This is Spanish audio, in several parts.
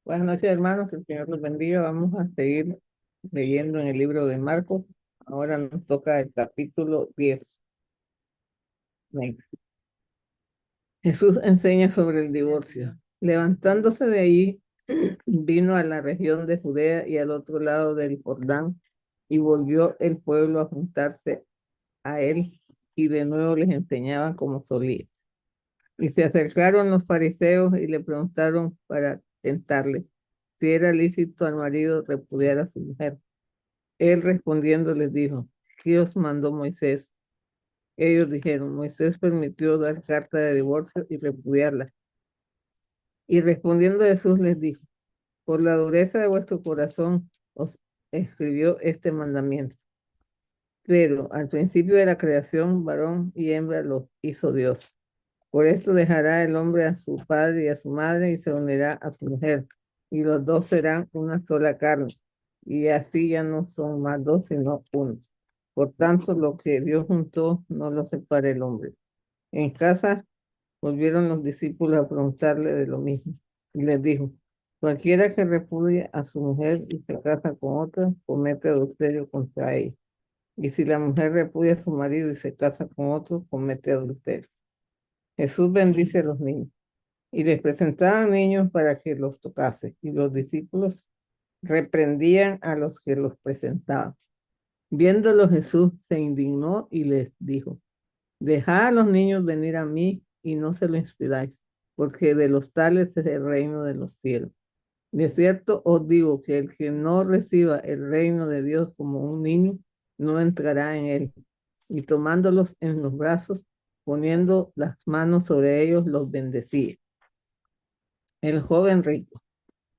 Buenas noches, hermanos, que el Señor los bendiga. Vamos a seguir leyendo en el libro de Marcos. Ahora nos toca el capítulo 10. Venga. Jesús enseña sobre el divorcio. Levantándose de ahí, vino a la región de Judea y al otro lado del Jordán, y volvió el pueblo a juntarse a él, y de nuevo les enseñaban como solía. Y se acercaron los fariseos y le preguntaron para tentarle si era lícito al marido repudiar a su mujer. Él respondiendo les dijo: ¿qué os mandó Moisés? Ellos dijeron: Moisés permitió dar carta de divorcio y repudiarla. Y respondiendo Jesús les dijo: por la dureza de vuestro corazón os escribió este mandamiento. Pero al principio de la creación, varón y hembra los hizo Dios. Por esto dejará el hombre a su padre y a su madre y se unirá a su mujer, y los dos serán una sola carne. Y así ya no son más dos, sino uno. Por tanto, lo que Dios juntó, no lo separe el hombre. En casa volvieron los discípulos a preguntarle de lo mismo. Y les dijo: cualquiera que repudie a su mujer y se casa con otra, comete adulterio contra ella. Y si la mujer repudia a su marido y se casa con otro, comete adulterio. Jesús bendice a los niños. Y les presentaban niños para que los tocase, y los discípulos reprendían a los que los presentaban. Viéndolo Jesús se indignó y les dijo: dejad a los niños venir a mí y no se lo impidáis, porque de los tales es el reino de los cielos. De cierto os digo que el que no reciba el reino de Dios como un niño, no entrará en él. Y tomándolos en los brazos, poniendo las manos sobre ellos, los bendecía. El joven rico.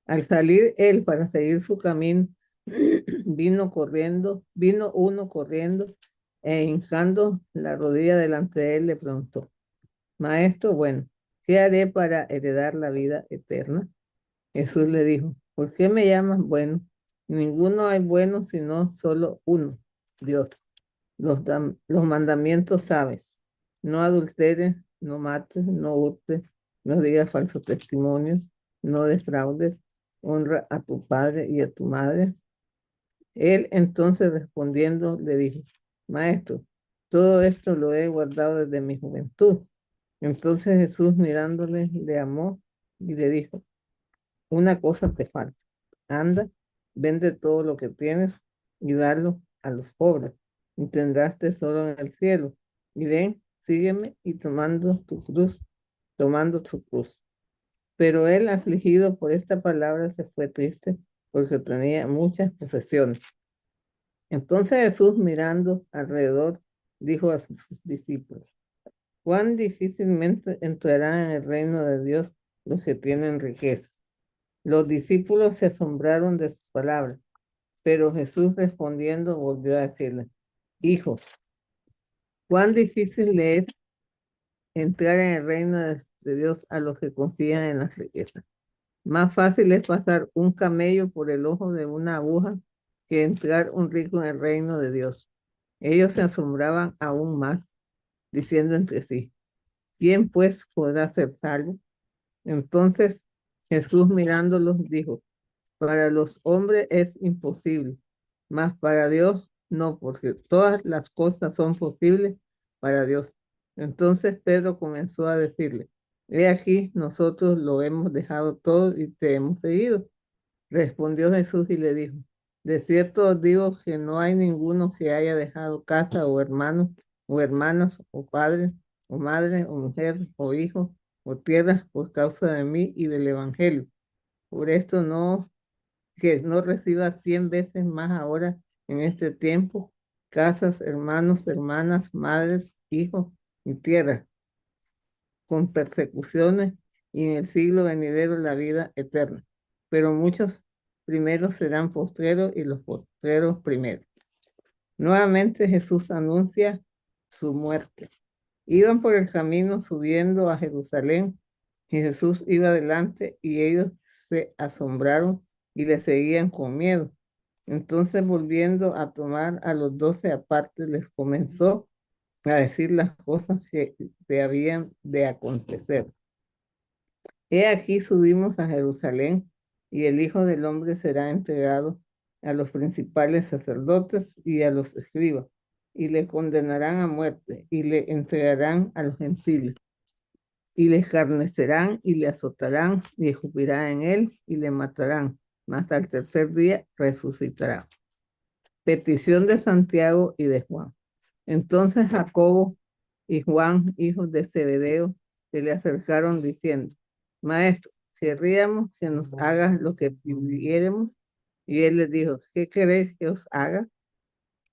Al salir él para seguir su camino, vino uno corriendo e hincando la rodilla delante de él, le preguntó: Maestro, bueno, ¿qué haré para heredar la vida eterna? Jesús le dijo: ¿por qué me llamas bueno? Ninguno hay bueno sino solo uno, Dios. Los mandamientos sabes: no adulteres, no mates, no hurtes, no digas falso testimonio, no defraudes, honra a tu padre y a tu madre. Él entonces respondiendo le dijo: Maestro, todo esto lo he guardado desde mi juventud. Entonces Jesús mirándole le amó y le dijo: una cosa te falta. Anda, vende todo lo que tienes y dalo a los pobres, y tendrás tesoro en el cielo. Y ven, sígueme, y tomando tu cruz. Pero él, afligido por esta palabra, se fue triste, porque tenía muchas posesiones. Entonces Jesús, mirando alrededor, dijo a sus discípulos: cuán difícilmente entrarán en el reino de Dios los que tienen riqueza. Los discípulos se asombraron de sus palabras, pero Jesús respondiendo volvió a decirles: hijos, cuán difícil le es entrar en el reino de Dios a los que confían en las riquezas. Más fácil es pasar un camello por el ojo de una aguja que entrar un rico en el reino de Dios. Ellos se asombraban aún más, diciendo entre sí: ¿quién pues podrá ser salvo? Entonces Jesús mirándolos dijo: para los hombres es imposible, mas para Dios no, porque todas las cosas son posibles para Dios. Entonces Pedro comenzó a decirle: he aquí, nosotros lo hemos dejado todo y te hemos seguido. Respondió Jesús y le dijo: de cierto os digo que no hay ninguno que haya dejado casa o hermanos o hermanas o padres o madre o mujer o hijo o tierras por causa de mí y del evangelio. Por esto no, que no reciba 100 veces más ahora en este tiempo, casas, hermanos, hermanas, madres, hijos y tierra, con persecuciones, y en el siglo venidero la vida eterna. Pero muchos primeros serán postreros y los postreros primeros. Nuevamente Jesús anuncia su muerte. Iban por el camino subiendo a Jerusalén, y Jesús iba adelante, y ellos se asombraron y le seguían con miedo. Entonces, volviendo a tomar a los 12 aparte, les comenzó a decir las cosas que le habían de acontecer. He aquí subimos a Jerusalén, y el Hijo del Hombre será entregado a los principales sacerdotes y a los escribas, y le condenarán a muerte, y le entregarán a los gentiles, y le escarnecerán, y le azotarán, y escupirán en él, y le matarán, mas al tercer día resucitará. Petición de Santiago y de Juan. Entonces Jacobo y Juan, hijos de Zebedeo, se le acercaron diciendo: Maestro, querríamos que nos hagas lo que pidiéremos. Y él les dijo: ¿Qué queréis que os haga?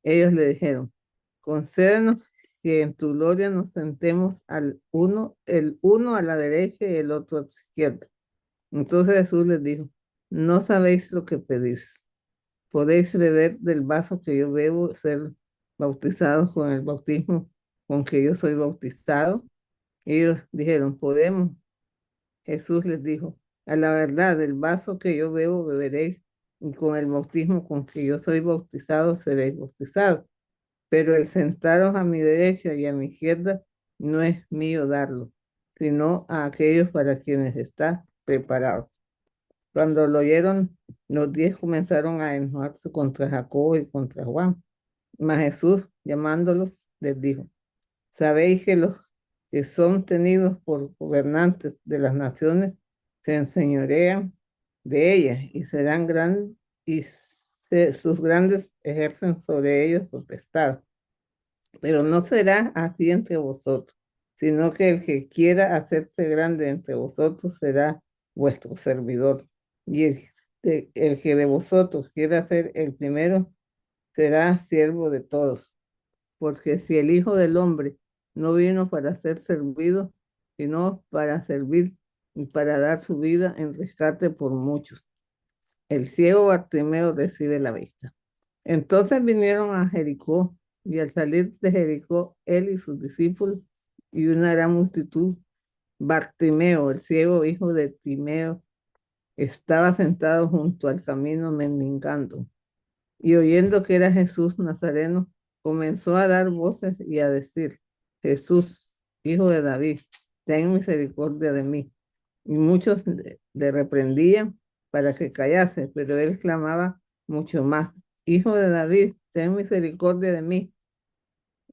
Ellos le dijeron: Concédenos que en tu gloria nos sentemos el uno a la derecha y el otro a tu izquierda. Entonces Jesús les dijo: No sabéis lo que pedís. ¿Podéis beber del vaso que yo bebo, ser bautizados con el bautismo con que yo soy bautizado? Ellos dijeron: Podemos. Jesús les dijo: A la verdad, del vaso que yo bebo beberéis, y con el bautismo con que yo soy bautizado seréis bautizados. Pero el sentaros a mi derecha y a mi izquierda no es mío darlo, sino a aquellos para quienes está preparado. Cuando lo oyeron, los 10 comenzaron a enojarse contra Jacobo y contra Juan. Mas Jesús, llamándolos, les dijo: Sabéis que los que son tenidos por gobernantes de las naciones se enseñorean de ellas y serán grandes, y sus grandes ejercen sobre ellos potestad. Pero no será así entre vosotros, sino que el que quiera hacerse grande entre vosotros será vuestro servidor. Y el que de vosotros quiera ser el primero será siervo de todos. Porque si el Hijo del Hombre no vino para ser servido, sino para servir y para dar su vida en rescate por muchos. El ciego Bartimeo recibe la vista. Entonces vinieron a Jericó, y al salir de Jericó, él y sus discípulos y una gran multitud, Bartimeo, el ciego hijo de Timeo, estaba sentado junto al camino mendigando. Y oyendo que era Jesús Nazareno, comenzó a dar voces y a decir: Jesús, hijo de David, ten misericordia de mí. Y muchos le reprendían para que callase, pero él clamaba mucho más: Hijo de David, ten misericordia de mí.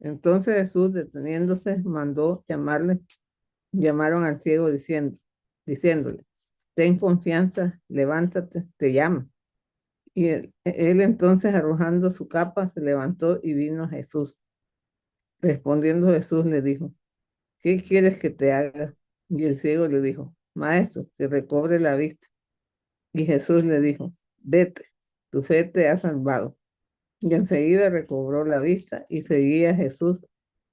Entonces Jesús, deteniéndose, mandó llamarle. Llamaron al ciego diciéndole: Ten confianza, levántate, te llama. Y él entonces, arrojando su capa, se levantó y vino a Jesús. Respondiendo Jesús le dijo: ¿Qué quieres que te haga? Y el ciego le dijo: Maestro, que recobre la vista. Y Jesús le dijo: Vete, tu fe te ha salvado. Y enseguida recobró la vista y seguía a Jesús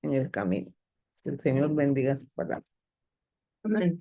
en el camino. Que el Señor bendiga su palabra. Amén.